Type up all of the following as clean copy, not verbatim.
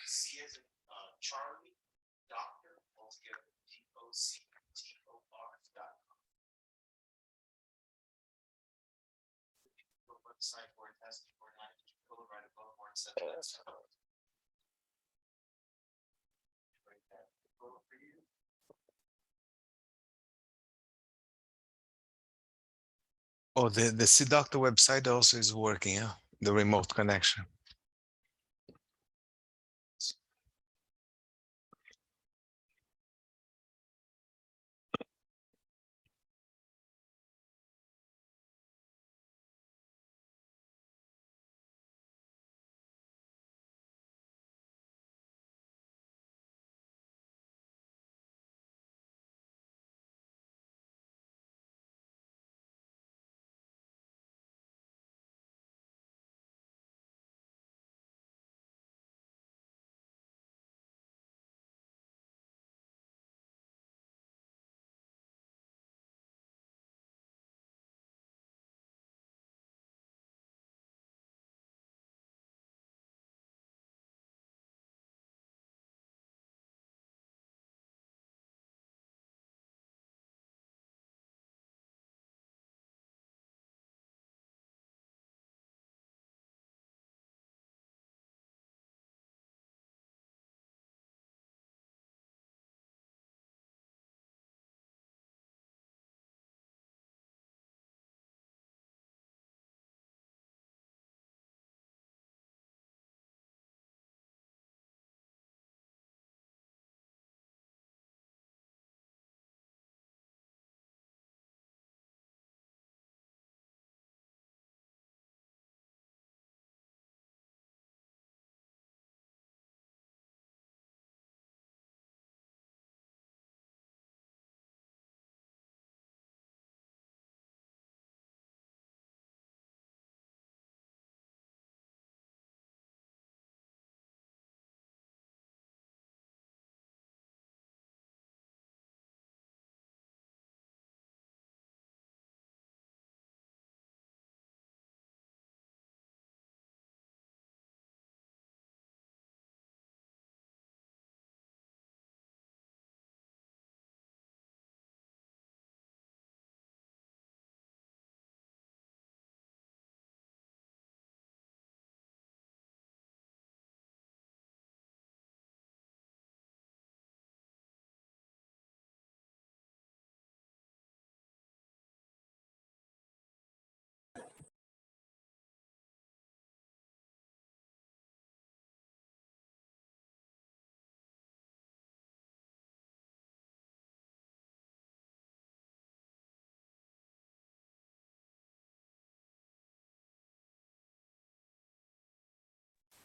C as in Charlie, Doctor, altogether DOCTOR.com. The website where it has the word go right above where it says let's go. Right there. Go for you. Oh, the C Doctor website also is working, yeah? The remote connection.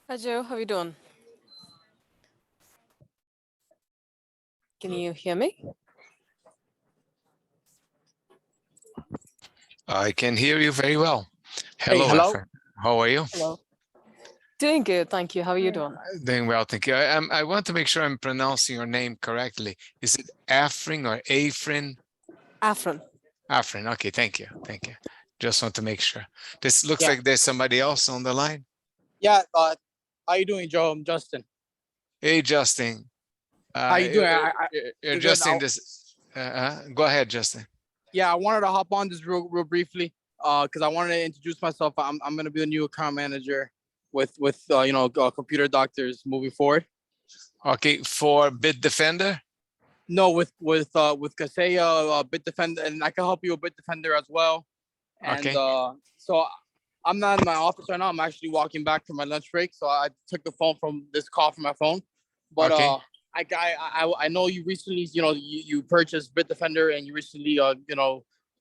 Hi Joe, how you doing? Can you hear me? I can hear you very well. Hello, hello. Efren. How are you? Hello. Doing good, thank you. How are you doing? Doing well, thank you. I want to make sure I'm pronouncing your name correctly. Is it Afrin or Afrin? Afrin. Afrin. Okay, thank you. Thank you. Just want to make sure. This looks Yeah. like there's somebody else on the line. Yeah, how you doing, Joe? I'm Justin. Hey, Justin. How you doing? You're good. Justin. This. Go ahead, Justin. Yeah, I wanted to hop on this real briefly, because I wanted to introduce myself. I'm gonna be the new account manager with Computer Doctors moving forward. Okay, for Bitdefender. No, with Kaseya, Bitdefender, and I can help you with Bitdefender as well. And Okay. so I'm not in my office right now. I'm actually walking back from my lunch break, so I took the phone from this call from my phone. But Okay. I know you recently, you purchased Bitdefender, and you recently,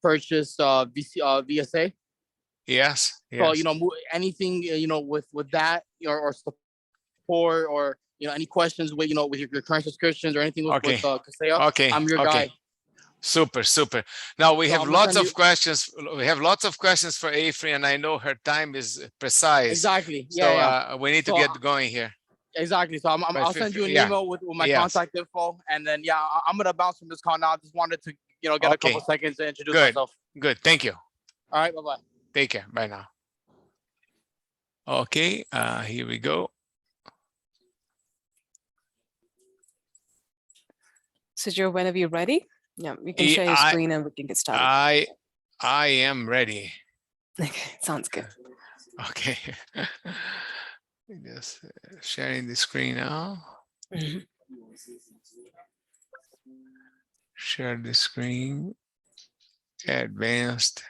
purchased VSA. Yes. So Yes. anything with that, or support, or any questions with with your current subscriptions or anything with Kaseya. Okay. I'm your Okay. guy. Super, super. Now we So have I'm gonna lots send of questions. We have lots of questions for Afri, and I know her time is precise. Exactly. So Yeah. we need to So, get going here. Exactly. So But I'll send you an yeah. email with my Yes. contact info, and then I'm gonna bounce from this call now. I just wanted to get a Okay. couple seconds to introduce Good. myself. Good. Thank you. All right. Bye bye. Take care. Bye now. Okay. Here we go. So Joe, whenever you're ready, yeah, you can Yeah, share your screen and we can get started. I am ready. Okay, sounds good. Okay. Just sharing the screen now. Mhm. Share the screen. Advanced.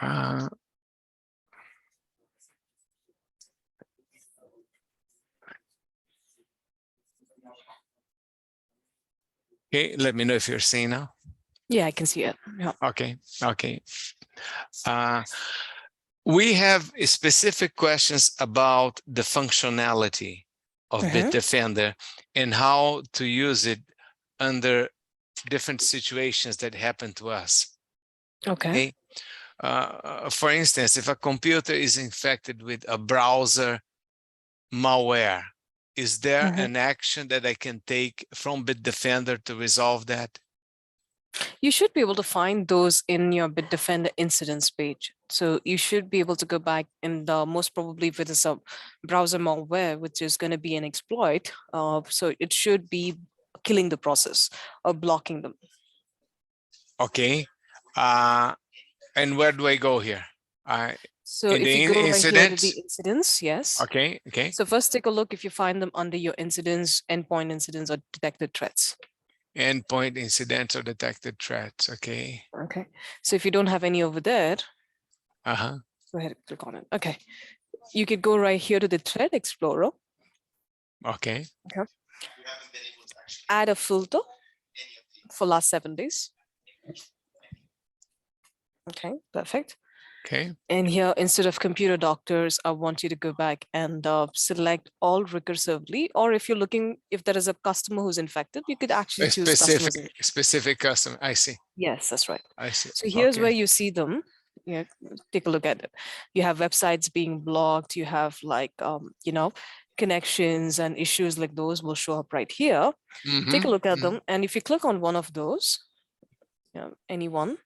Uh, okay, let me know if you're seeing now. Yeah, I can see it. Yeah. Okay, okay. We have specific questions about the functionality of Mhm. Bitdefender and how to use it under different situations that happen to us. Okay. For instance, if a computer is infected with a browser malware, is there Mhm. an action that I can take from Bitdefender to resolve that? You should be able to find those in your Bitdefender incidents page. So you should be able to go back and most probably if it is a browser malware, which is going to be an exploit. So it should be killing the process or blocking them. Okay. And where do I go here? So In if the you go right here to the incidents? incidents, yes. Okay, okay. So first take a look if you find them under your incidents, endpoint incidents, or detected threats. Endpoint incidents or detected threats. Okay. Okay. So if you don't have any over there, Uh-huh. go ahead and click on it. Okay. You could go right here to the threat explorer, Okay. You haven't been able to actually add a filter any of the for last 7 days. Okay, perfect. Okay. And here, instead of computer doctors, I want you to go back and select all recursively, or if you're looking, if there is a customer who's infected, you could actually A choose customers. specific customer. I see. Yes, that's right. I see. So here's where Okay. you see them. Yeah, take a look at it. You have websites being blocked. You have like, connections and issues like those will show up right here. Take a Mhm, look at mhm. them. And if you click on one of those, any one,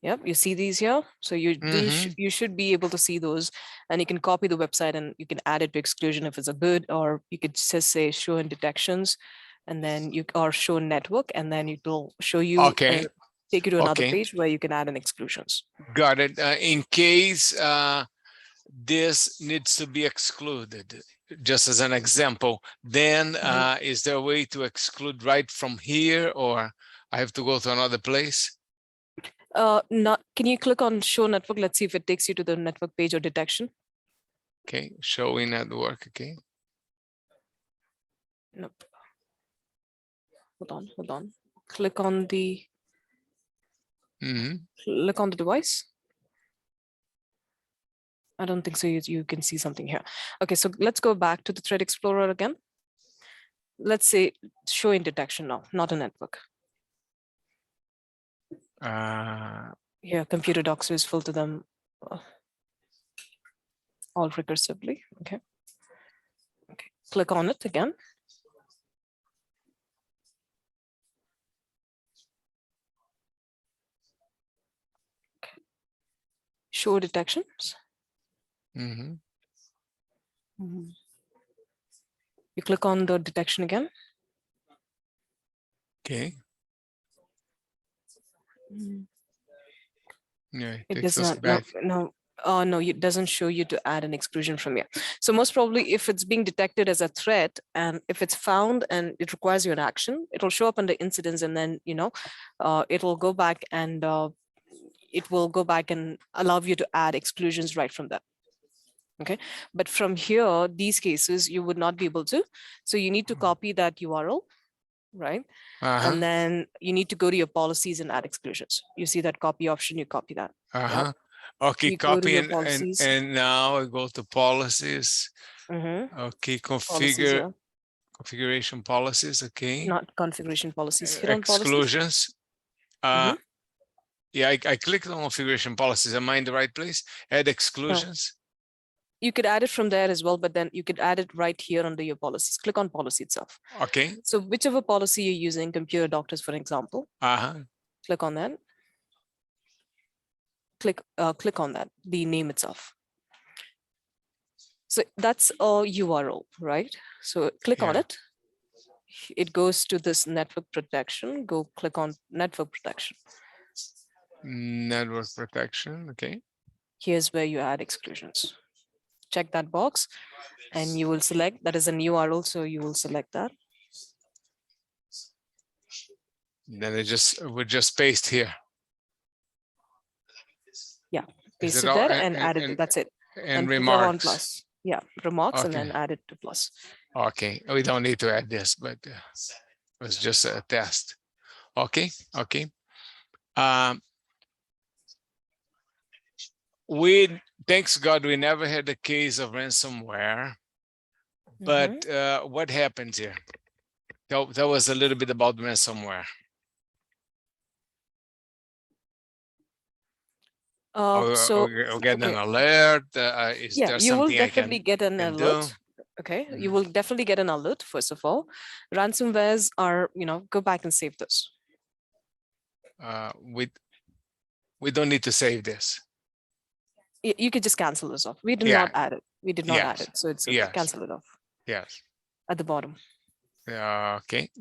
yep, you see these here. So you should be able to see those, and you can copy the website and you can add it to exclusion if it's a good, or you could just say show in detections, and then you or show network, and then it will show you Okay. take you to another Okay. page where you can add in exclusions. Got it. In case this needs to be excluded, just as an example, then is there a way to exclude right from here, or I have to go to another place? Not, can you click on show network? Let's see if it takes you to the network page or detection. Okay, showing network. Okay. Nope. Hold on. Click on the Mhm. click on the device. I don't think so. You can see something here. Okay, so let's go back to the Threat Explorer again. Let's say show in detection now, not a network. Here, computer doctors filter them all recursively. Okay. Okay. Click on it again. Okay. Show detections. Mhm. You click on the detection again. Okay. Yeah, It takes does us not. No, back. no. No, it doesn't show you to add an exclusion from here. So most probably if it's being detected as a threat and if it's found and it requires you an action, it'll show up under incidents and then, it'll go back and allow you to add exclusions right from that. Okay. But from here, these cases, you would not be able to. So you need to copy that URL, right? And then you need to go to your policies and add exclusions. You see that copy option, you copy that. Okay, You go to copy your and policies. now I go to policies. Okay, Policies, yeah. configuration policies. Okay. Not configuration policies. Hit on policies. Exclusions. Yeah, I clicked on configuration policies. Am I in the right place? Add exclusions. You could add it from there as well, but then you could add it right here under your policies. Click on policy itself. Okay. So whichever policy you're using, computer doctors, for example, click on that. Click on that, the name itself. So that's a URL, right? So click on Yeah. it. It goes to this network protection. Go click on network protection. Network protection. Okay. Here's where you add exclusions. Check that box and you will select, that is an URL, so you will select that. Then we just paste here. Yeah, Is paste it it all- there and add it. That's it. And put that on remarks. plus. Yeah, remarks and Okay. then add it to plus. Okay, we don't need to add this, but it was just a test. Okay, okay. Thanks God, we never had a case of ransomware, but what happens here? That was a little bit about ransomware. Or get an alert. Is yeah, there you will something I definitely get an can alert. do? Okay, you will definitely get an alert. First of all, ransomwares are, go back and save this. We don't need to save this. You could just cancel this off. We did Yeah. not add it. We did not add Yes. it. So it's okay. Yes. Cancel it off Yes. at the bottom. Okay.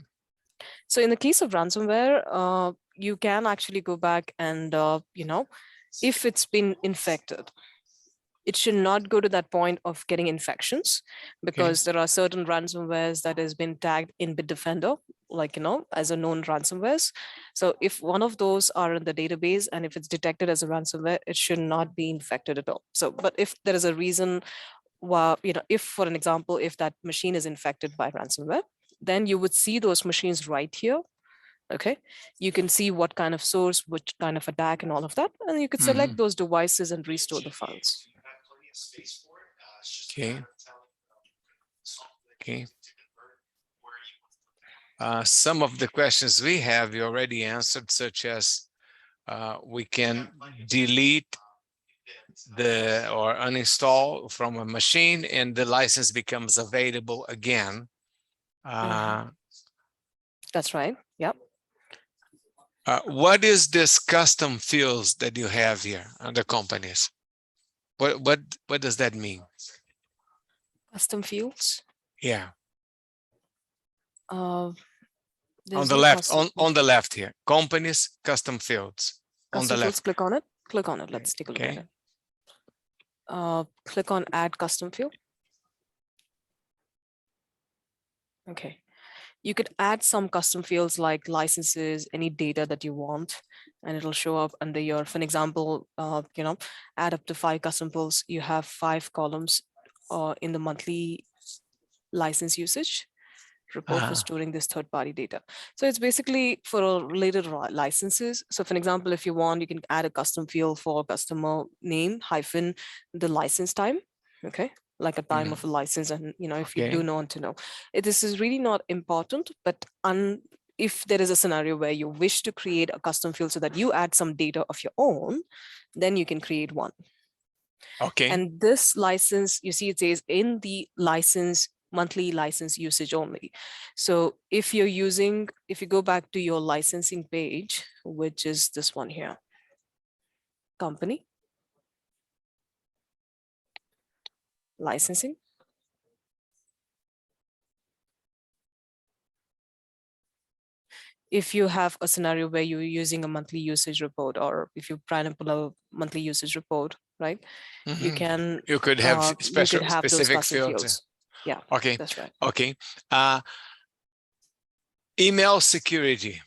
So in the case of ransomware, you can actually go back and, if it's been infected, it should not go to that point of getting infections, because there are certain ransomwares that has been tagged in Bitdefender, like, as a known ransomwares. So if one of those are in the database and if it's detected as a ransomware, it should not be infected at all. So, but if there is a reason why, if, for an example, if that machine is infected by ransomware, then you would see those machines right here. Okay, you can see what kind of source, which kind of attack and all of that. And you could select those devices and restore the files. Okay. Okay. Some of the questions we have you already answered, such as we can delete or uninstall from a machine and the license becomes available again. That's right. Yep. What is this custom fields that you have here under companies? What does that mean? Custom fields. Yeah. On the left, on the left here, companies, custom fields. On the left. Click on it. Click on it. Let's take a look at it. Click on add custom field. Okay. You could add some custom fields like licenses, any data that you want, and it'll show up under your, for an example, add up to 5 custom fields. You have 5 columns in the monthly license usage report for storing this third-party data. So it's basically for related licenses. So for an example, if you want, you can add a custom field for customer name hyphen the license time. Okay. Like a time of a license, and if you do want to know, this is really not important, but if there is a scenario where you wish to create a custom field so that you add some data of your own, then you can create one. Okay. And this license, you see, it says in the license, monthly license usage only. So if you go back to your licensing page, which is this one here, company. Licensing. If you have a scenario where you're using a monthly usage report, or if you try to pull a monthly usage report, right? You could have specific fields. Yeah. Okay. That's right. Okay. Email security.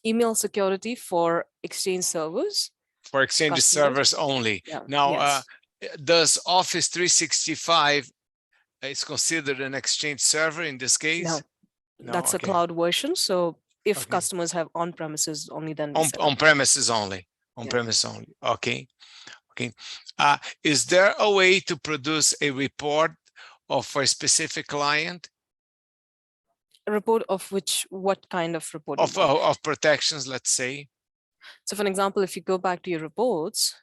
Email security for Exchange servers. For Exchange servers only. Yeah. Now, does Office 365 is considered an Exchange server in this case? No, that's a cloud version. So if customers have on-premises only, then on-premises only. On-premises only. Okay. Okay. Is there a way to produce a report for a specific client? A report of what kind of report? Of protections, let's say. So for an example, if you go back to your reports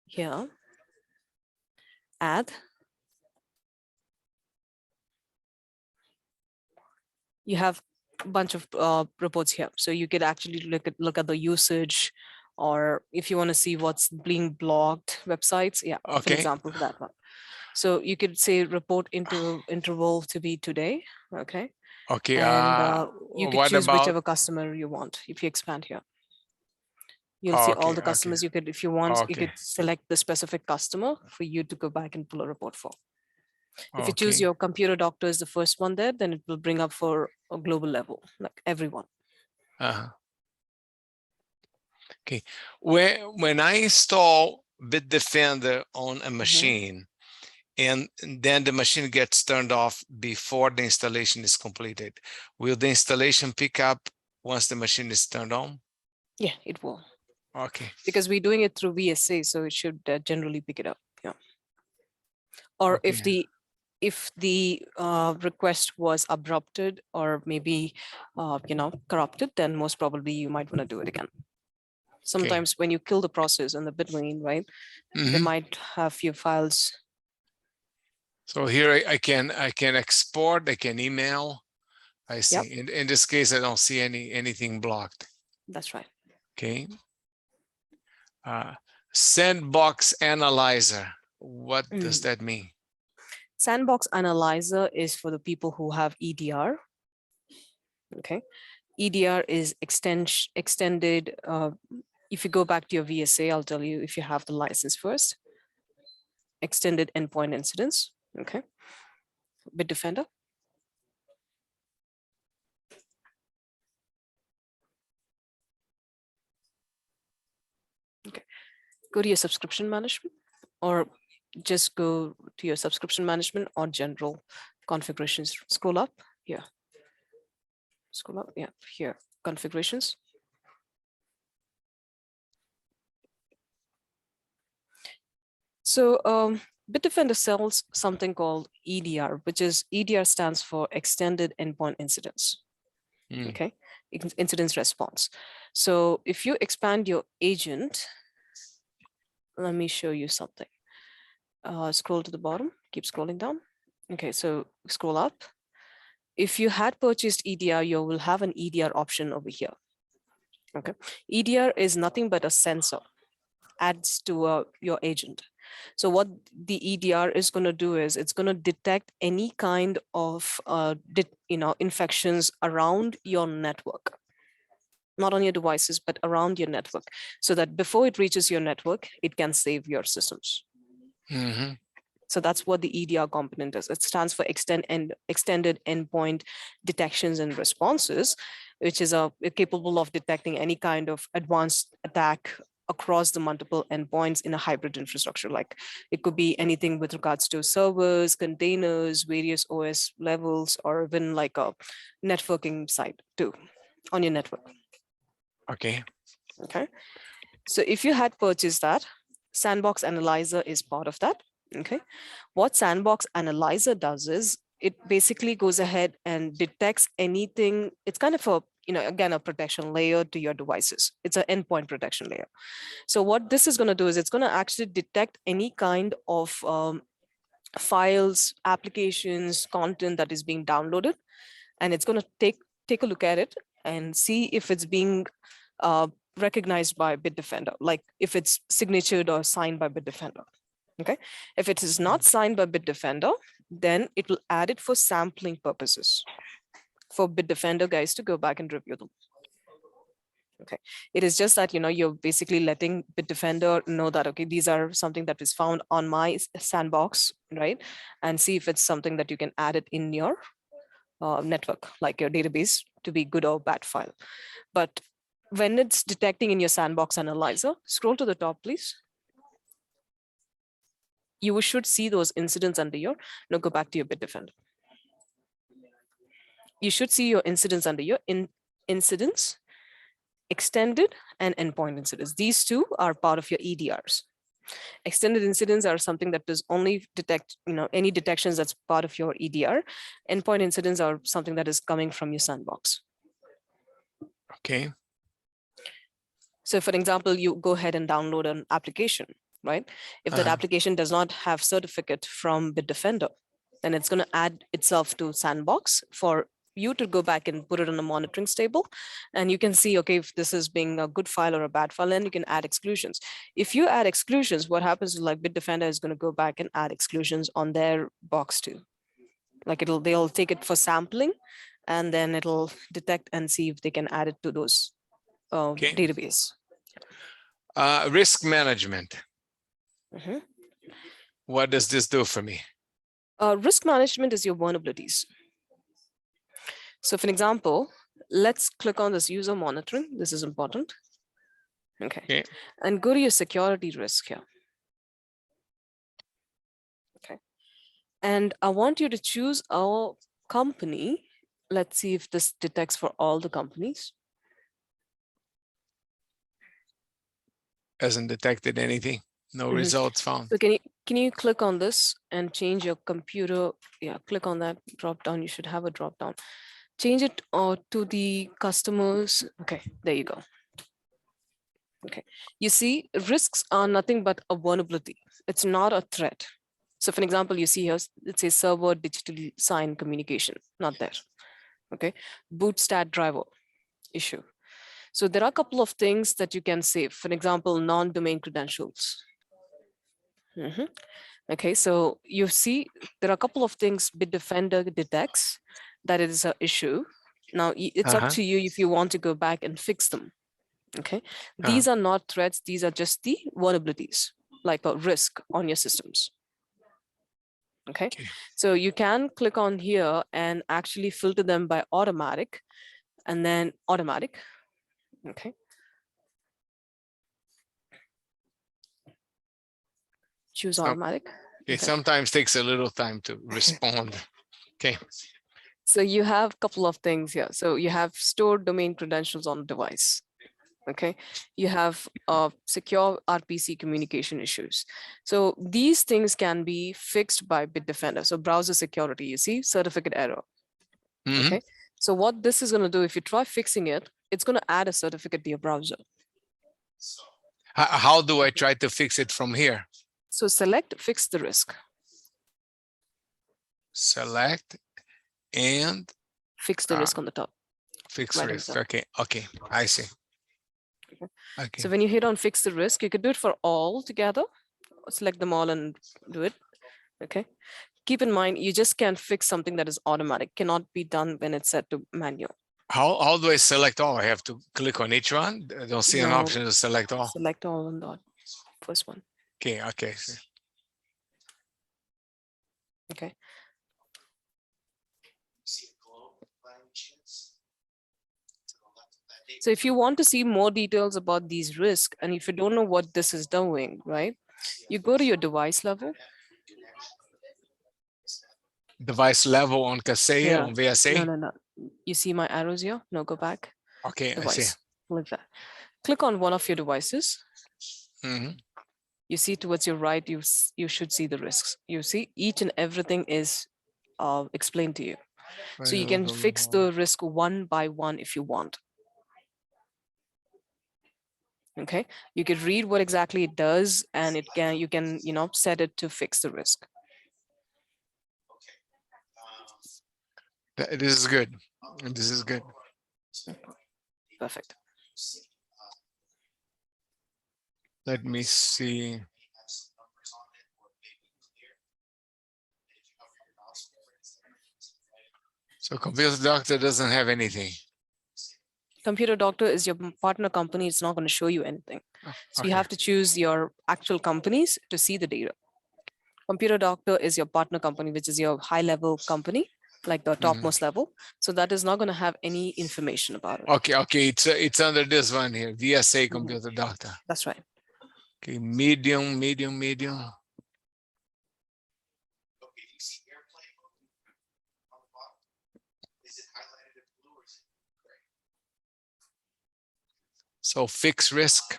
here, add. You have a bunch of reports here. So you could actually look at the usage, or if you want to see what's being blocked websites. Yeah, for Okay. example, for that one. So you could say report into interval to be today. Okay. Okay. And you could What choose about? whichever customer you want. If you expand here, you'll see all Okay. the customers. You could, if you want, you Okay. could select the specific customer for you to go back and pull a report for. If you choose Okay. your computer doctor as the first one there, then it will bring up for a global level, like everyone. Okay. When I install Bitdefender on a machine, and then the machine gets turned off before the installation is completed, will the installation pick up once the machine is turned on? Yeah, it will. Okay. Because we're doing it through VSA, so it should generally pick it up. Yeah. Or Okay. if the request was abrupted or maybe corrupted, then most probably you might want to do it again. Sometimes when you kill the process in the between, right, they might have few files. So here I can export, I can email. I see. Yep. In this case, I don't see anything blocked. That's right. Okay. Sandbox analyzer. What does that mean? Sandbox analyzer is for the people who have EDR. Okay. EDR is extended. If you go back to your VSA, I'll tell you if you have the license first. Extended endpoint incidents. Okay. Bitdefender. Okay. Go to your subscription management, or just go to your subscription management or general configurations. Scroll up here. Scroll up. Yeah, here. Configurations. So Bitdefender sells something called EDR, which is EDR stands for Extended Endpoint Incidents. Okay, incidents response. So if you expand your agent, let me show you something. Scroll to the bottom, keep scrolling down. Okay, so scroll up. If you had purchased EDR, you will have an EDR option over here. Okay, EDR is nothing but a sensor, adds to your agent. So what the EDR is going to do is it's going to detect any kind of infections around your network, not on your devices, but around your network, so that before it reaches your network, it can save your systems. So that's what the EDR component is. It stands for extended endpoint detections and responses, which is capable of detecting any kind of advanced attack across the multiple endpoints in a hybrid infrastructure. Like it could be anything with regards to servers, containers, various OS levels, or even like a networking side too on your network. Okay. Okay. So if you had purchased that, Sandbox Analyzer is part of that. Okay. What Sandbox Analyzer does is it basically goes ahead and detects anything. It's kind of a, again, a protection layer to your devices. It's an endpoint protection layer. So what this is going to do is it's going to actually detect any kind of files, applications, content that is being downloaded. And it's going to take a look at it and see if it's being recognized by Bitdefender, like if it's signatured or signed by Bitdefender. Okay, if it is not signed by Bitdefender, then it will add it for sampling purposes for Bitdefender guys to go back and review them. Okay, it is just that you're basically letting Bitdefender know that okay, these are something that is found on my sandbox, right? And see if it's something that you can add it in your network, like your database, to be good or bad file. But when it's detecting in your sandbox analyzer, scroll to the top, please. You should see those incidents under your, go back to your Bitdefender. You should see your incidents under your incidents, extended and endpoint incidents. These two are part of your EDRs. Extended incidents are something that does only detect, any detections that's part of your EDR. Endpoint incidents are something that is coming from your sandbox. Okay. So for example, you go ahead and download an application, right? If that application does not have certificate from Bitdefender, then it's going to add itself to Sandbox for you to go back and put it on a monitoring table. And you can see, okay, if this is being a good file or a bad file, then you can add exclusions. If you add exclusions, what happens is like Bitdefender is going to go back and add exclusions on their box too. Like they'll take it for sampling, and then it'll detect and see if they can add it to those database. Risk management. Mhm. What does this do for me? Risk management is your vulnerabilities. So for example, let's click on this user monitoring. This is important. Okay. And go to your security risk here. Okay. And I want you to choose our company. Let's see if this detects for all the companies. Hasn't detected anything. No results found. So can you click on this and change your computer? Yeah, click on that drop down. You should have a drop down. Change it to the customers. Okay, there you go. Okay, you see, risks are nothing but a vulnerability. It's not a threat. So for example, you see here, it says server digitally signed communication, not there. Okay, bootstrap driver issue. So there are a couple of things that you can save. For example, non-domain credentials. Okay, so you see there are a couple of things Bitdefender detects that it is an issue. Now it's up to you if you want to go back and fix them. Okay, these are not threats, these are just the vulnerabilities, like a risk on your systems. Okay, so you can click on here and actually filter them by automatic, and then automatic. Okay. Choose automatic. It sometimes takes a little time to respond. Okay. So you have a couple of things here. So you have stored domain credentials on the device. Okay. You have secure RPC communication issues. So these things can be fixed by Bitdefender. So browser security, you see, certificate error. Okay. So what this is going to do, if you try fixing it, it's going to add a certificate to your browser. How do I try to fix it from here? So select fix the risk. Select and fix the risk on the top. Fix risk. Okay. Okay. I see. Okay. So when you hit on fix the risk, you could do it for all together. Select them all and do it. Okay. Keep in mind, you just can't fix something that is automatic. Cannot be done when it's set to manual. How do I select all? I have to click on each one. I don't see an option to select all. Select all on the first one. Okay. Okay. Okay. So if you want to see more details about these risks, and if you don't know what this is doing, right, you go to your device level. Device level on Kaseya, on VSA? No. You see my arrows here? No, go back. Okay, device. I see. Like that. Click on one of your devices. You see towards your right, you should see the risks. You see each and everything is explained to you. So you can fix the risk one by one if you want. Okay, you could read what exactly it does, and you can set it to fix the risk. This is good. This is good. Perfect. Let me see. So Computer Doctor doesn't have anything. Computer Doctor is your partner company. It's not going to show you anything. So you have to choose your actual companies to see the data. Computer Doctor is your partner company, which is your high level company, like the topmost level. So that is not going to have any information about it. Okay. It's under this one here, VSA Computer Doctor. That's right. Okay, medium. So fix risk.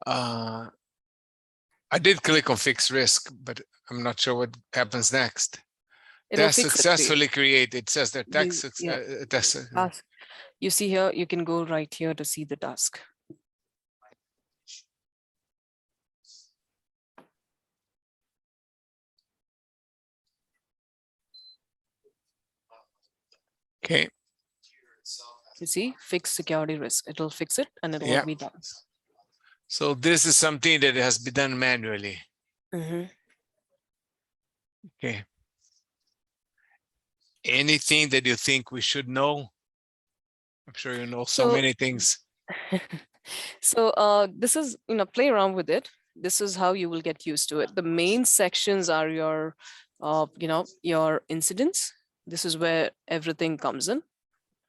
I did click on fix risk, but I'm not sure what happens next. It'll Task fix it for you. successfully created. It says the You- task yeah. task. Task. You see here, you can go right here to see the task. Okay. You see, fix security risk. It'll fix it and it'll Yeah. be done. So this is something that has been done manually. Mhm. Okay. Anything that you think we should know? I'm sure you know so So- many things. So this is, play around with it. This is how you will get used to it. The main sections are your, your incidents. This is where everything comes in.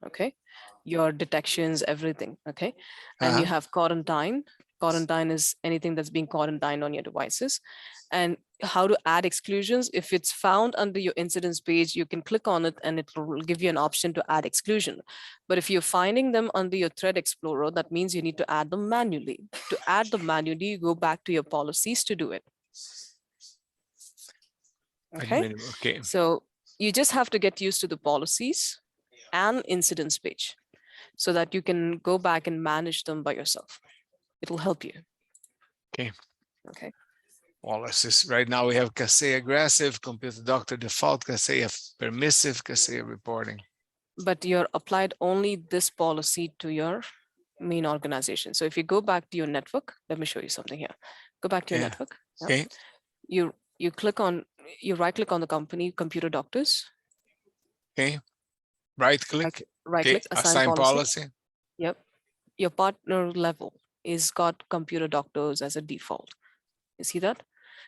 Okay. Your detections, everything. Okay. And you Uh-huh. have quarantine. Quarantine is anything that's being quarantined on your devices. And how to add exclusions. If it's found under your incidents page, you can click on it and it will give you an option to add exclusion. But if you're finding them under your thread explorer, that means you need to add them manually. To add them manually, you go back to your policies to do it. Okay. Okay. So you just have to get used to the policies and incidents page so that you can go back and manage them by yourself. It'll help you. Okay. Okay. Policies. Right now we have CASE aggressive, computer doctor default, CASE permissive, CASE reporting. But you're applied only this policy to your main organization. So if you go back to your network, let me show you something here. Go back to your Yeah. network. Yeah. Okay. You right click on the company computer doctors. Okay. Right click. Right Okay. click, assign policy. policy. Yep. Your partner level is got computer doctors as a default. You see that?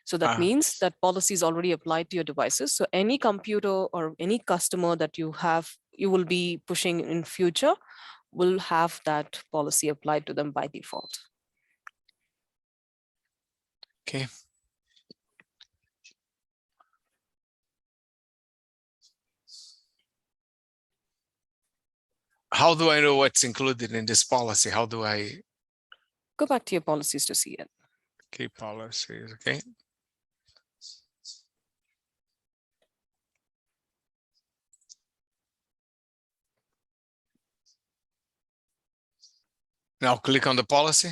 So that means that policy is already applied to your devices. So any computer or any customer that you have, you will be pushing in future will have that policy applied to them by default. Okay. How do I know what's included in this policy? How do I? Go back to your policies to see it. Okay, policies. Okay. Now click on the policy.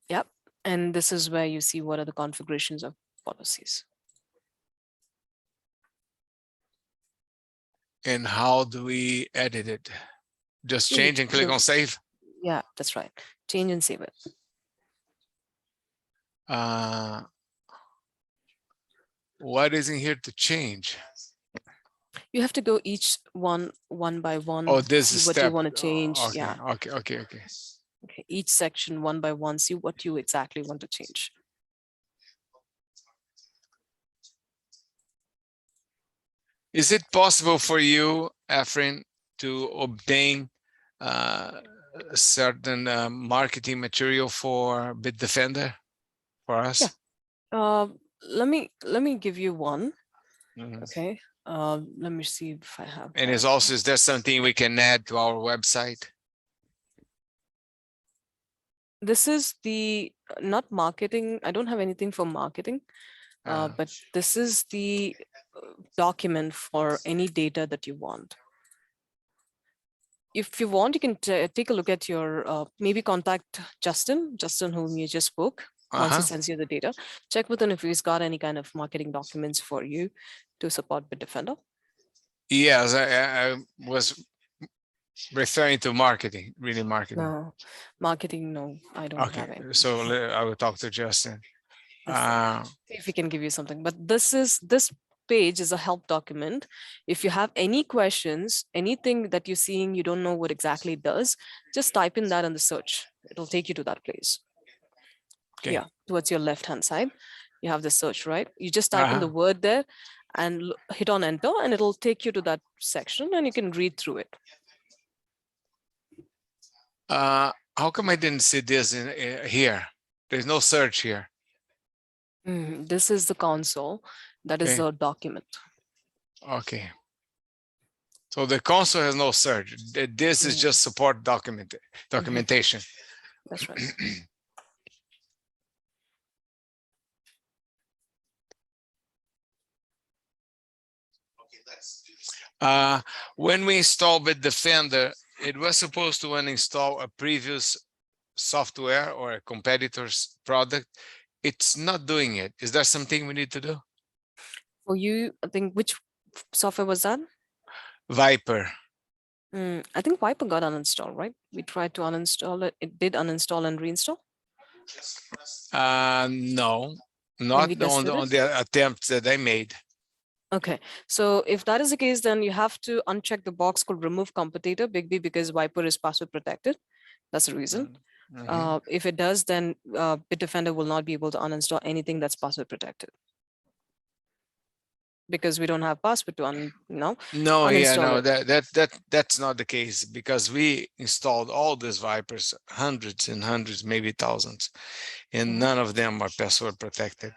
Yep. And this is where you see what are the configurations of policies. And how do we edit it? Just change and click on save. Yeah, that's right. Change and save it. What is in here to change? You have to go each one by one. Oh, this is see what step. you want to change. Okay, Yeah. okay. Okay. Each section one by one. See what you exactly want to change. Is it possible for you, Afrin, to obtain certain marketing material for Bitdefender for us? Yeah. Let me give you one. Mhm. Okay. Let me see if I have. And one. is there something we can add to our website? This is the not marketing. I don't have anything for marketing, but this is the document for any data that you want. If you want, you can take a look at your, maybe contact Justin, whom you just spoke. Once he sends you the data, check with him if he's got any kind of marketing documents for you to support Bitdefender. Yes, I was referring to marketing, really marketing. No, marketing, no, I don't have any. So I will talk to Justin. See if he can give you something. But this page is a help document. If you have any questions, anything that you're seeing, you don't know what exactly it does, just type in that in the search. It'll take you to that place. Okay. Yeah, towards your left-hand side, you have the search, right? You just type in the word there and hit on enter, and it'll take you to that section and you can read through it. How come I didn't see this in here? There's no search here. This is the console. That is a document. Okay. So the console has no search. This is just support documentation. That's right. When we install Bitdefender, it was supposed to uninstall a previous software or a competitor's product. It's not doing it. Is there something we need to do? For you, I think, which software was that? Viper. I think Viper got uninstalled, right? We tried to uninstall it. It did uninstall and reinstall. No, we not tested on it? the attempts that I made. Okay, so if that is the case, then you have to uncheck the box called remove competitor, Big B, because Viper is password protected. That's the reason. If it does, then Bitdefender will not be able to uninstall anything that's password protected. Because we don't have password to No, uninstall it. that's not the case, because we installed all these Vipers, hundreds and hundreds, maybe thousands, and none of them are password protected.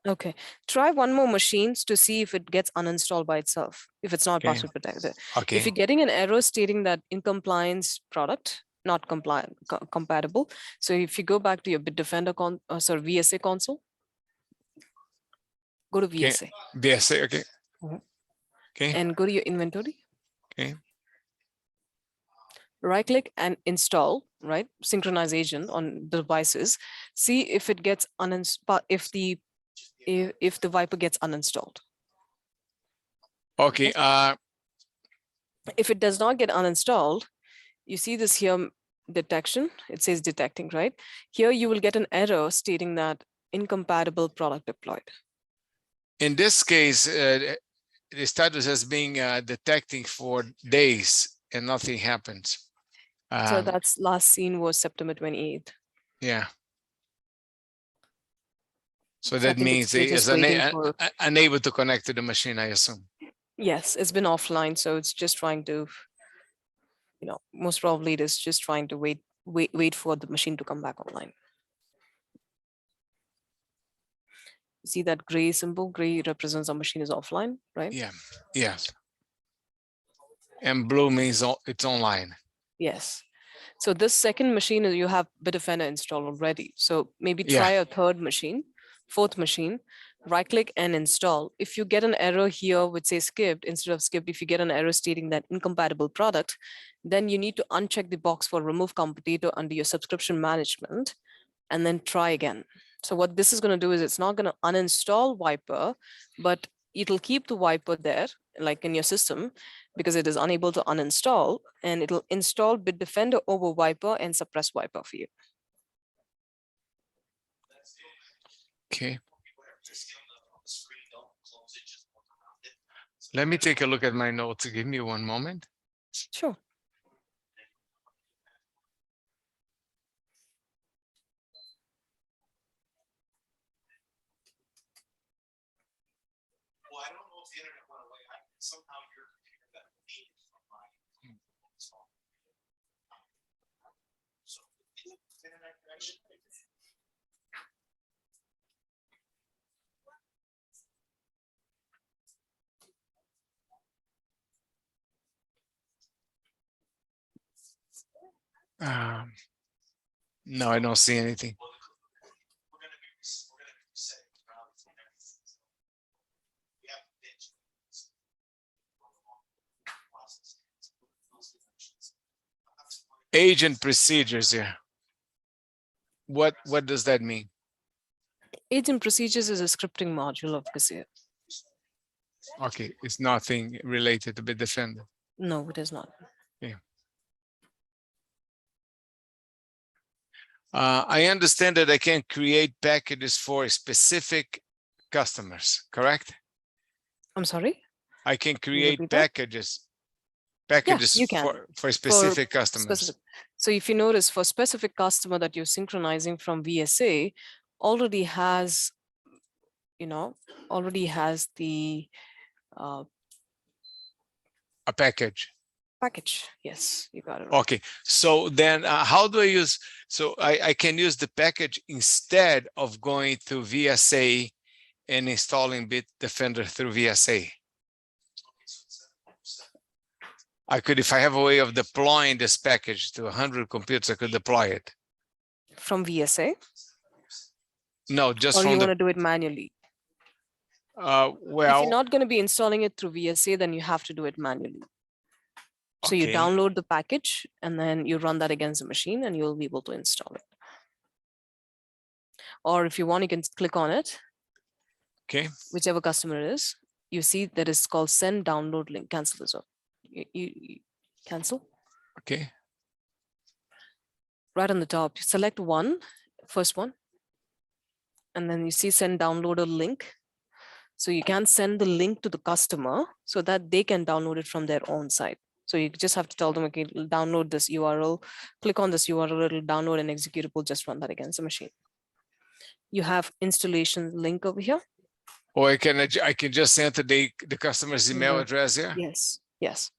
Okay, try one more machines to see if it gets uninstalled by itself, if it's not Okay. password protected. If Okay. you're getting an error stating that in compliance product, not compatible. So if you go back to your Bitdefender VSA console, go to Okay. VSA VSA, okay. Okay. and go to your inventory. Okay. Right click and install, right? Synchronization on devices. See if it gets uninstalled, if the Viper gets uninstalled. Okay. If it does not get uninstalled, you see this here detection, it says detecting, right? Here you will get an error stating that incompatible product deployed. In this case, the status has been detecting for days and nothing happens. So that's last seen was September 28th. Yeah. So So I that think means we're it is just waiting for, unable to connect to the machine, I assume. yes, it's been offline. So it's just trying to, most probably it is just trying to wait for the machine to come back online. See that gray symbol? Gray represents our machine is offline, right? Yeah. Yes. And blue means it's online. Yes. So this second machine is you have Bitdefender installed already. So maybe try a third machine, fourth machine, right click and install. If you get an error here which says skipped, instead of skipped, if you get an error stating that incompatible product, then you need to uncheck the box for remove competitor under your subscription management and then try again. So what this is going to do is it's not going to uninstall Viper, but it'll keep the Viper there, like in your system, because it is unable to uninstall, and it'll install Bitdefender over Viper and suppress Viper for you. Okay. Let me take a look at my notes. Give me one moment. Sure. Well, I don't know if the internet went away. Somehow your computer got deleted from my phone. So internet connection. No, I don't see anything. We're gonna be resetting everything. We have Agent procedures here. What does that mean? Agent procedures is a scripting module of Kaseer. Okay, it's nothing related to Bitdefender. No, it is not. Yeah. I understand that I can create packages for specific customers, correct? I'm sorry? I can Can you create repeat that? packages you can. for specific customers. So if you notice, for specific customer that you're synchronizing from VSA already has, the A package. package. Yes, you got it right. Okay, so then how do I use, so I can use the package instead of going through VSA and installing Bitdefender through VSA. I could, if I have a way of deploying this package to 100 computers, I could deploy it. From VSA? No, just Or from you the, want to do it manually? If Well, you're not going to be installing it through VSA, then you have to do it manually. So you okay. download the package and then you run that against the machine and you'll be able to install it. Or if you want, you can click on it, Okay. whichever customer it is. You see that it's called send download link. Cancel this one. You cancel. Okay. Right on the top, select one, first one. And then you see send downloader link. So you can send the link to the customer so that they can download it from their own site. So you just have to tell them, okay, download this URL, click on this URL, it'll download an executable, just run that against the machine. You have installation link over here. Or I can just enter the customer's email address here. Yes, yes.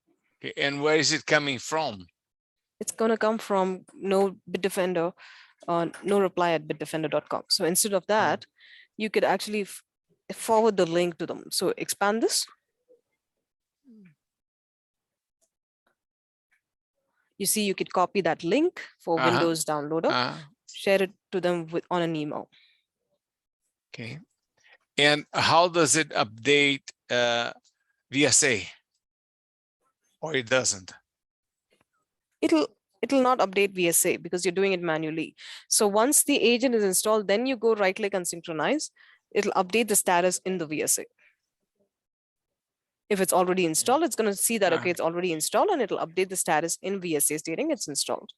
Okay. And where is it coming from? It's going to come from no Bitdefender, no reply at bitdefender.com. So instead of that, you could actually forward the link to them. So expand this. You see, you could copy that link for Windows downloader, share it to them on an email. Okay. And how does it update VSA? Or it doesn't? It'll not update VSA because you're doing it manually. So once the agent is installed, then you go right click and synchronize. It'll update the status in the VSA. If it's already installed, it's going to see that, okay, it's already installed, and it'll update the status in VSA stating it's installed.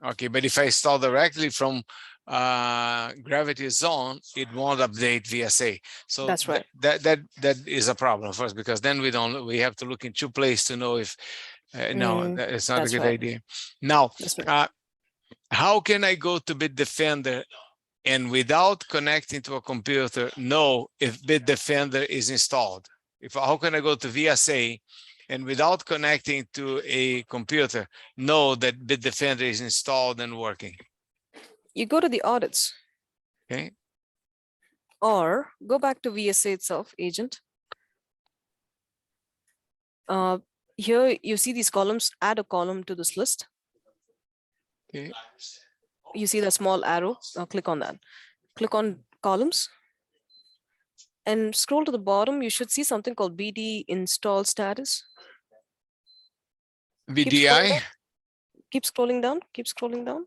Okay, but if I install directly from Gravity Zone, it won't update VSA. So that's right. That is a problem for us, because then we have to look in two places to know if no, it's not a good idea. Now, how can I go to Bitdefender and without connecting to a computer know if Bitdefender is installed? How can I go to VSA and without connecting to a computer know that Bitdefender is installed and working? You go to the audits. Okay. Or go back to VSA itself, agent. Here you see these columns, add a column to this list. Okay. You see the small arrow, click on that. Click on columns. And scroll to the bottom, you should see something called BD install status. VDI? Keep scrolling down, keep scrolling down.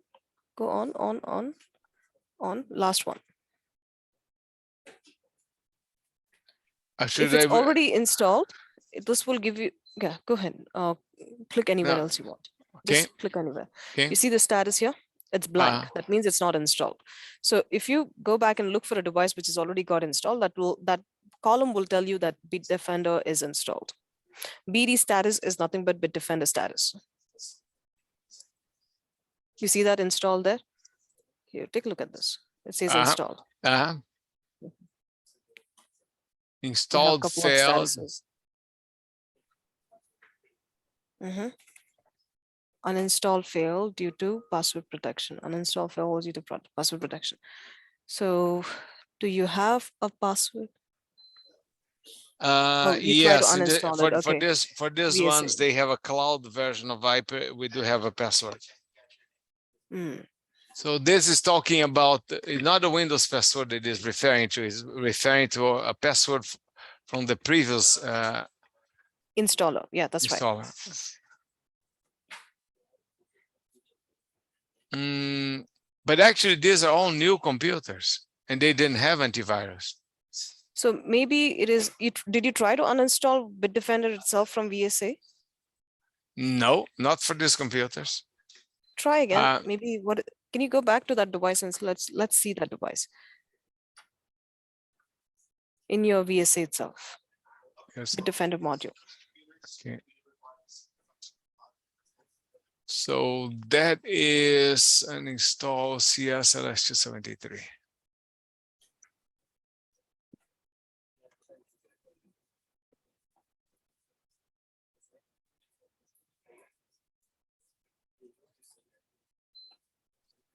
Go on, last one. If it's already installed, this will give you, yeah, go ahead. Click anywhere else you want. Okay. Just click anywhere. Okay. You see the status here? It's blank. That means it's not installed. So if you go back and look for a device which has already got installed, that column will tell you that Bitdefender is installed. BD status is nothing but Bitdefender status. You see that installed there? Here, take a look at this. It says installed. Installed failed. Uninstall failed due to password protection. Uninstall failed due to password protection. So do you have a password? Yes, for this ones, they have a cloud version of Viper. We do have a password. So this is talking about not a Windows password it is referring to. It's referring to a password from the previous installer. Yeah, that's right. But actually, these are all new computers, and they didn't have antivirus. So maybe it is. Did you try to uninstall Bitdefender itself from VSA? No, not for these computers. Try again. Maybe what? Can you go back to that device and let's see that device in your VSA itself? Yes. Bitdefender module. Okay. So that is an install CS LS273.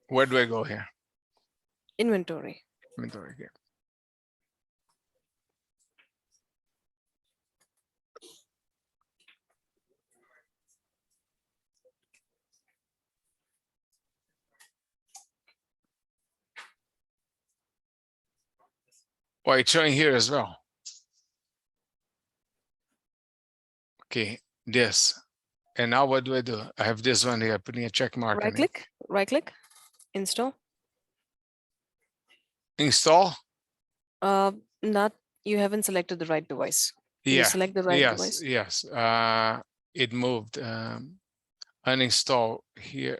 Where do I go here? Inventory. Inventory here. Oh, it's showing here as well. Okay, this. And now what do? I have this one here, putting a check mark in it. Right click, install. Install? Not, you haven't selected the right device. Can you Yeah, select the right yes, device? yes. It moved. Uninstall here.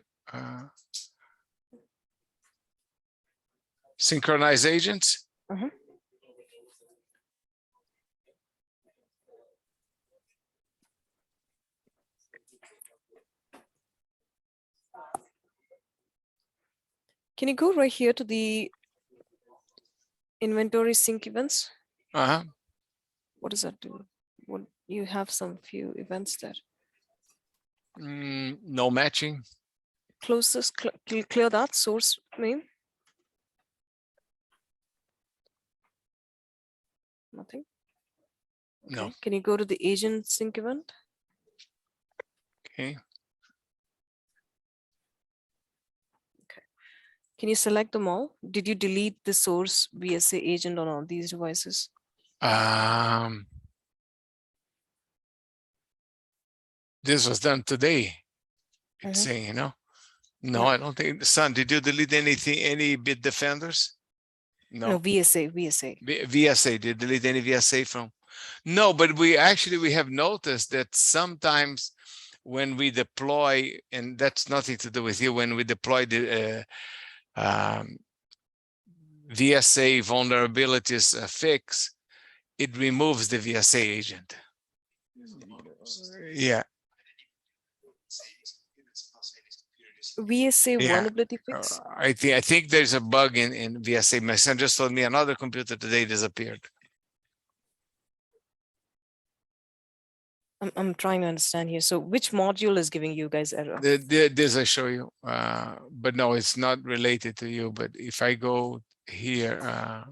Synchronize agents. Mhm. Can you go right here to the inventory sync events? Uh-huh. What does that do? What, you have some few events there. No matching. Close this, clear that source name. Nothing. No. Okay. Can you go to the agent sync event? Okay. Can you select them all? Did you delete the source VSA agent on all these devices? This was done today. It's Mhm. saying, you know. No, Yeah. I don't think. Son, did you delete anything? Any Bitdefenders? No, No. VSA. VSA. Did you delete any VSA from? No, but we have noticed that sometimes when we deploy, and that's nothing to do with you, when we deploy the VSA vulnerabilities fix, it removes the VSA agent. Yeah. VSA Yeah. vulnerability fix. I think there's a bug in VSA. My son just told me another computer today disappeared. I'm trying to understand here. So which module is giving you guys error? This I show you, but no, it's not related to you. But if I go here,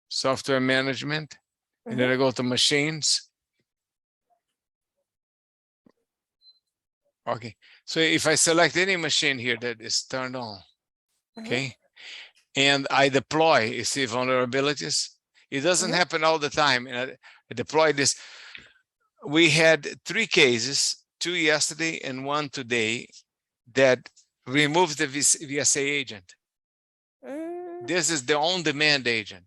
software management, and then I go to machines. Okay, so if I select any machine here that is turned on, okay, and I deploy, you see vulnerabilities. It doesn't happen all the time. And I deploy this. We had 3 cases, 2 yesterday and 1 today, that removes the VSA agent. This is the on-demand agent.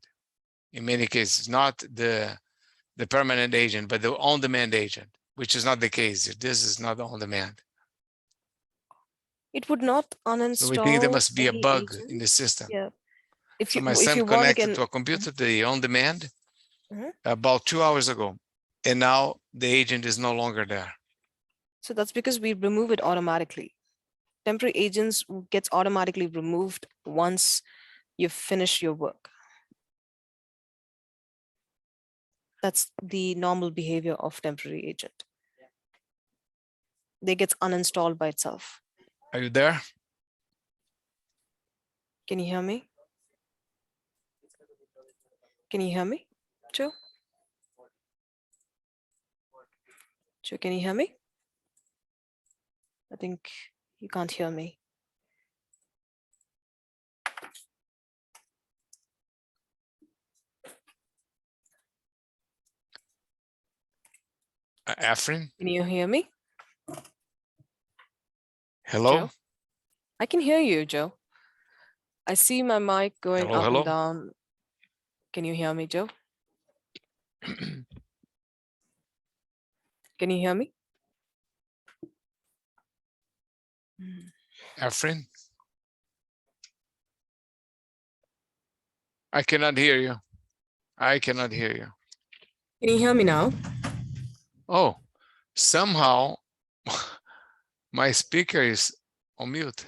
In many cases, not the permanent agent, but the on-demand agent, which is not the case. This is not on-demand. It would not uninstall. So we think there must be a any bug agent. in the system. Yeah. If So you my if son you want, you connected can. to a computer today on-demand Mhm. about 2 hours ago, and now the agent is no longer there. So that's because we remove it automatically. Temporary agents gets automatically removed once you finish your work. That's the normal behavior of temporary agent. They gets uninstalled by itself. Are you there? Can you hear me? Can you hear me, Joe? Joe, can you hear me? I think you can't hear me. Afrin? Can you hear me? Hello? Joe? I can hear you, Joe. I see my mic going Hello, up hello? and down. Can you hear me, Joe? Can you hear me? Afrin? I cannot hear you. I cannot hear you. Can you hear me now? Oh, somehow my speaker is on mute.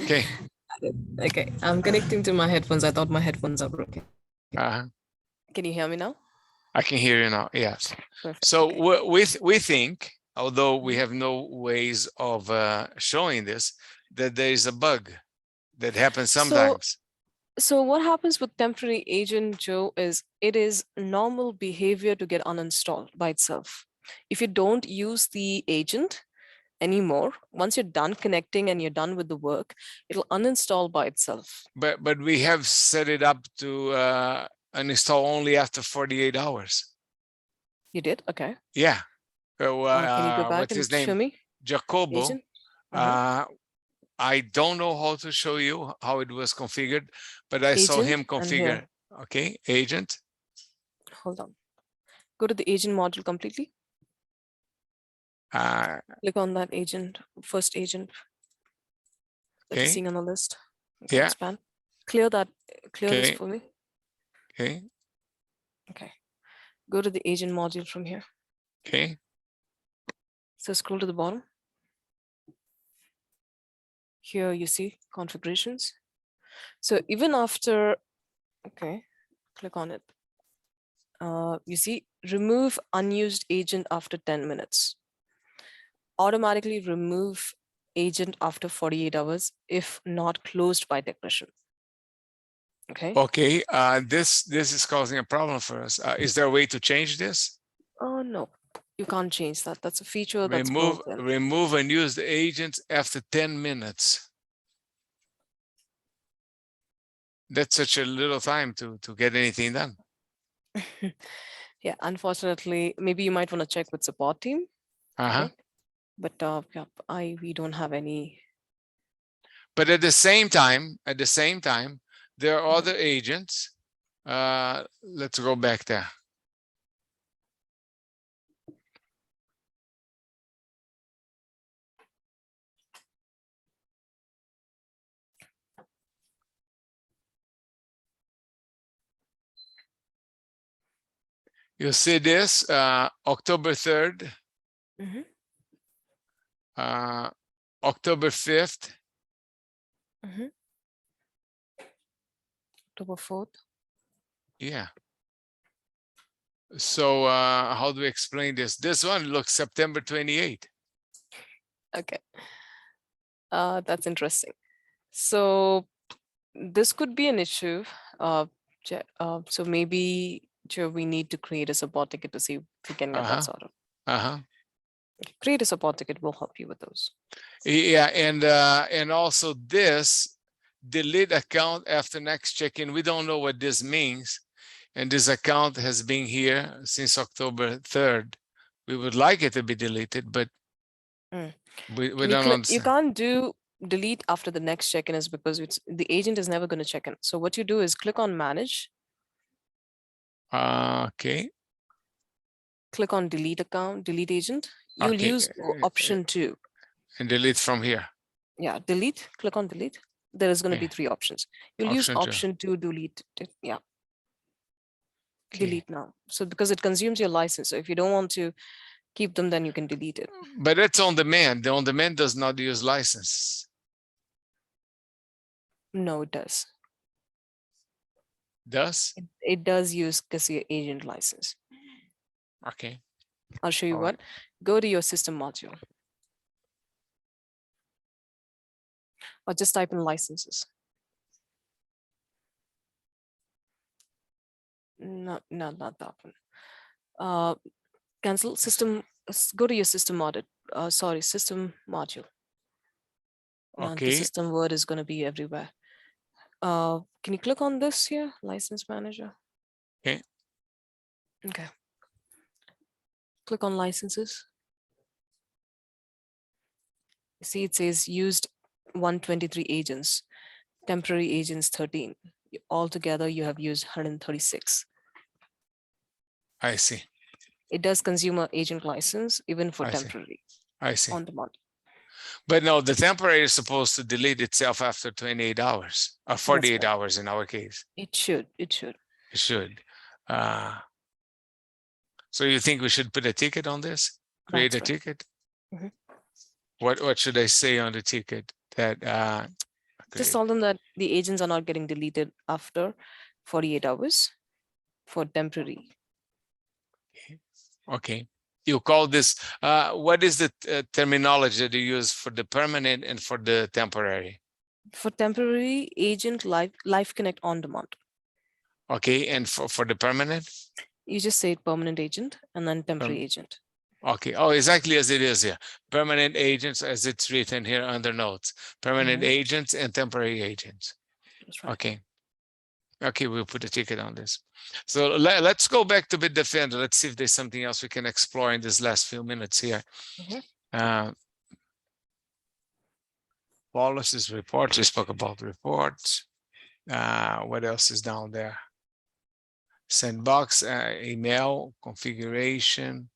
Okay. Okay, I'm connecting to my headphones. I thought my headphones are broken. Can you hear me now? I can hear you now. Yes. Perfect. So okay. we think, although we have no ways of showing this, that there is a bug that happens sometimes. So what happens with temporary agent, Joe, is it is normal behavior to get uninstalled by itself. If you don't use the agent, anymore. Once you're done connecting and you're done with the work, it'll uninstall by itself. But we have set it up to uninstall only after 48 hours. You did? Okay. Yeah. Can you go back What's and his show name? me? Jacobo. Agent? Mhm. I don't know how to show you how it was configured, but I saw him Agent, and here. configure. Okay, agent. Hold on. Go to the agent module completely. Click on that agent, first agent that you're Okay. seeing on the list. Okay, Yeah. expand. Clear that. Clear this Okay. for me. Okay. Okay. Go to the agent module from here. Okay. So scroll to the bottom. Here you see configurations. So even after, okay, click on it. You see remove unused agent after 10 minutes. Automatically remove agent after 48 hours if not closed by technician. Okay. Okay. This is causing a problem for us. Is there a way to change this? Oh no, you can't change that. That's a feature that's built in. Remove unused agents after 10 minutes. That's such a little time to get anything done. Yeah, unfortunately, maybe you might want to check with support team. Uh-huh. But yeah, we don't have any. But at the same time, there are other agents. Let's go back there. You see this October 3rd, Mhm. October 5th, October 4th. yeah. So how do we explain this? This one looks September 28th. Okay. That's interesting. So this could be an issue. So maybe we need to create a support ticket to see if we can get that sorted. Create a support ticket will help you with those. Yeah, and also this delete account after next check-in. We don't know what this means. And this account has been here since October 3rd. We would like it to be deleted, but we don't understand. You can't do delete after the next check-in is because the agent is never going to check in. So what you do is click on manage. Okay. Click on delete account, delete agent. You'll use option 2. And delete from here. Yeah, delete, click on delete. There is going to be 3 options. You'll use option 2, delete it. Yeah. Okay. Delete now. So because it consumes your license. So if you don't want to keep them, then you can delete it. But it's on demand. The on demand does not use license. No, it does. Does? It does use Cassia agent license. Okay. I'll show you what. Go to your system module. Or just type in licenses. No, not that one. Cancel system. Go to your system audit. System module. Okay. The system word is going to be everywhere. Can you click on this here? License manager. Okay. Okay. Click on licenses. See, it says used 123 agents, temporary agents 13. Altogether, you have used 136. I see. It does consume an agent license, even for I temporary. I see. On demand. But no, the temporary is supposed to delete itself after 28 hours, or 48 hours in our case. It should. It should. It should. So you think we should put a ticket on this? Create a ticket? What should I say on the ticket? That just tell them that the agents are not getting deleted after 48 hours for temporary. Okay. You call this, what is the terminology that you use for the permanent and for the temporary? For temporary, agent live connect on demand. Okay, and for the permanent? You just say permanent agent and then temporary agent. Okay. Oh, exactly as it is here. Permanent agents, as it's written here under notes. Permanent agents and temporary agents. That's right. Okay. Okay, we'll put a ticket on this. So let's go back to Bitdefender. Let's see if there's something else we can explore in this last few minutes here. Policies, reports. We spoke about reports. What else is down there? Sandbox, email, configuration.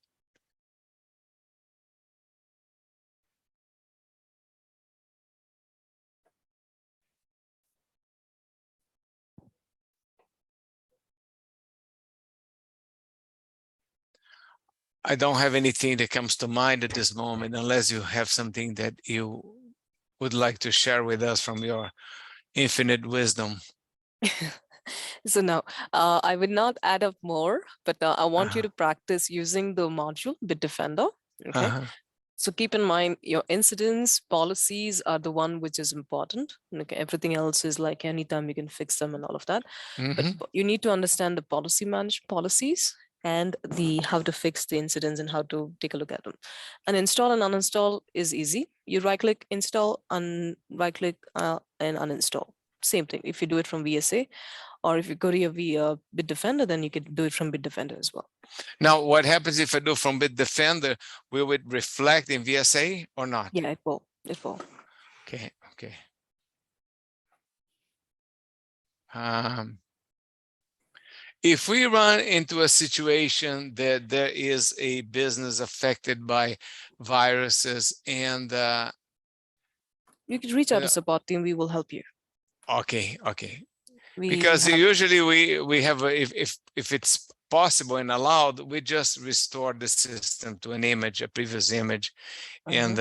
I don't have anything that comes to mind at this moment, unless you have something that you would like to share with us from your infinite wisdom. So now, I would not add up more, but I want you to practice using the module Bitdefender. Okay. So keep in mind your incidents, policies are the one which is important. Okay. Everything else is like anytime you can fix them and all of that. But you need to understand the policies and the how to fix the incidents and how to take a look at them. And install and uninstall is easy. You right click install and right click and uninstall. Same thing. If you do it from VSA, or if you go to your Bitdefender, then you can do it from Bitdefender as well. Now, what happens if I do from Bitdefender? Will it reflect in VSA or not? Yeah, it will. It will. Okay. Okay. If we run into a situation that there is a business affected by viruses and you can reach out to support team, we will help you. Okay. Because usually we have if it's possible and allowed, we just restore the system to an image, a previous image. And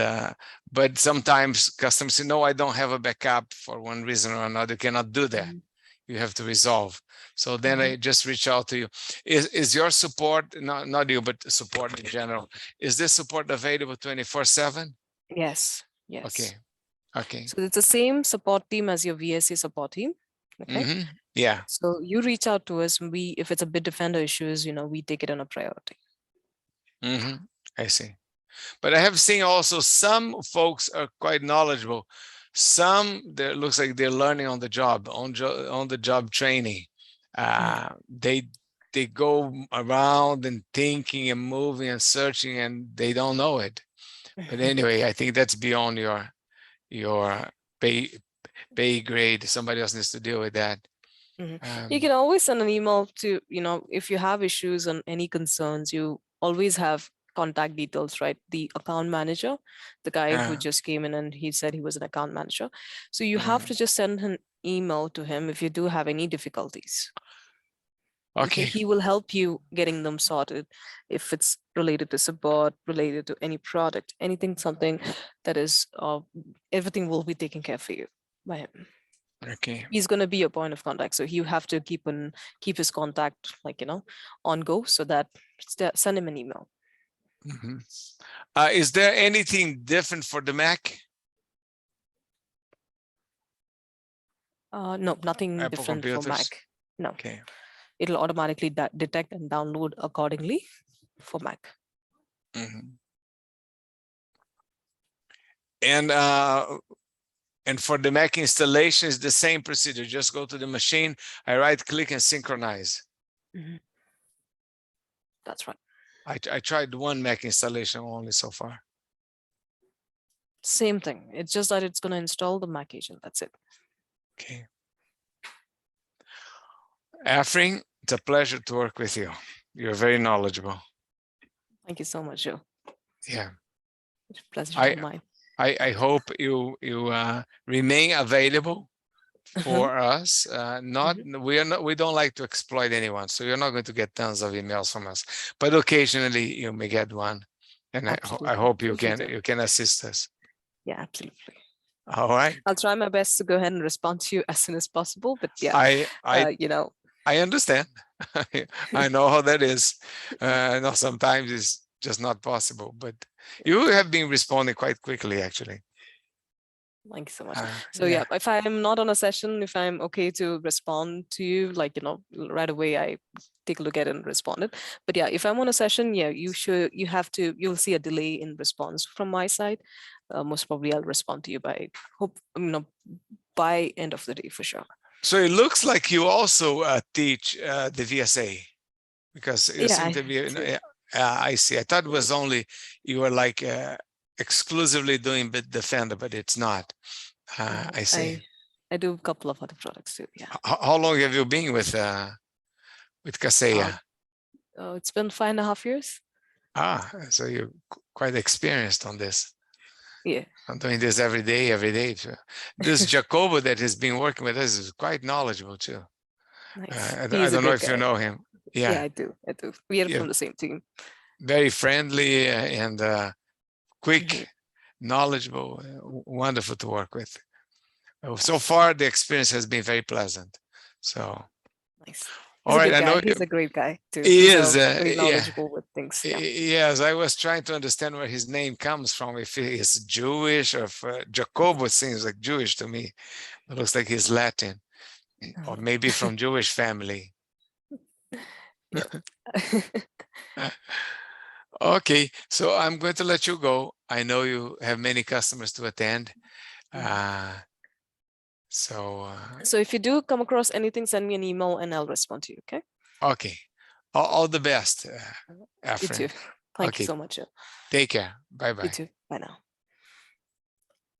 but sometimes customers say, no, I don't have a backup for one reason or another. You cannot do that. You have to resolve. So then I just reach out to you. Is your support, not you, but support in general, is this support available 24/7? Yes. Okay. So it's the same support team as your VSA support team. Okay. Yeah. So you reach out to us. If it's a Bitdefender issues, we take it on a priority. I see. But I have seen also some folks are quite knowledgeable. Some that looks like they're learning on the job, on the job training. They go around and thinking and moving and searching, and they don't know it. But anyway, I think that's beyond your pay grade. Somebody else needs to deal with that. You can always send an email to, if you have issues and any concerns, you always have contact details, right? The account manager, the guy who just came in and he said he was an account manager. So you have to just send an email to him if you do have any difficulties. Okay. He will help you getting them sorted. If it's related to support, related to any product, something that is, everything will be taken care for you by him. Okay. He's going to be your point of contact. So you have to keep his contact, on go, so that send him an email. Is there anything different for the Mac? No, nothing Apple different computers? for Mac. No. Okay. It'll automatically detect and download accordingly for Mac. And for the Mac installation, it's the same procedure. Just go to the machine, I right click and synchronize. That's right. I tried one Mac installation only so far. Same thing. It's just that it's going to install the Mac agent. That's it. Okay. Afrin, it's a pleasure to work with you. You're very knowledgeable. Thank you so much, Joe. Yeah. It's a pleasure of mine. I hope you remain available for us. We don't like to exploit anyone, so you're not going to get tons of emails from us, but occasionally you may get one, and I hope you can assist us. Yeah, absolutely. All right. I'll try my best to go ahead and respond to you as soon as possible, but yeah, I understand. I know how that is. No, sometimes it's just not possible, but you have been responding quite quickly, actually. Thank you so much. Uh, So yeah, if I'm not on a session, if I'm okay to respond to you, like, right away, I take a look at it and respond it. But yeah, if I'm on a session, yeah, you'll see a delay in response from my side. Most probably I'll respond to you by by end of the day for sure. So it looks like you also teach the VSA, because you Yeah, seem I to be. do. I see. I thought it was only you were like exclusively doing Bitdefender, but it's not. I see. I do a couple of other products too. Yeah. How long have you been with Kaseya? It's been 5.5 years. So you're quite experienced on this. Yeah. I'm doing this every day. So this Jacobo that has been working with us is quite knowledgeable too. Nice. I He's a don't know good if you guy. know him. Yeah, Yeah, I do. We are Yeah. from the same team. very friendly and quick, Mhm. knowledgeable, wonderful to work with. So far, the experience has been very pleasant. So, Nice. all He's a right, good I know guy. He's a great guy too. he He's is. very Yeah. knowledgeable with things. Yeah. Yes, I was trying to understand where his name comes from, if he is Jewish or if Jacobo seems like Jewish to me. It looks like he's Latin, or maybe from Jewish family. Okay, so I'm going to let you go. I know you have many customers to attend. So if you do come across anything, send me an email and I'll respond to you. Okay. okay, all the best, You too. Afrin. Thank Okay, you so much. take care. Bye You bye. too. Bye now.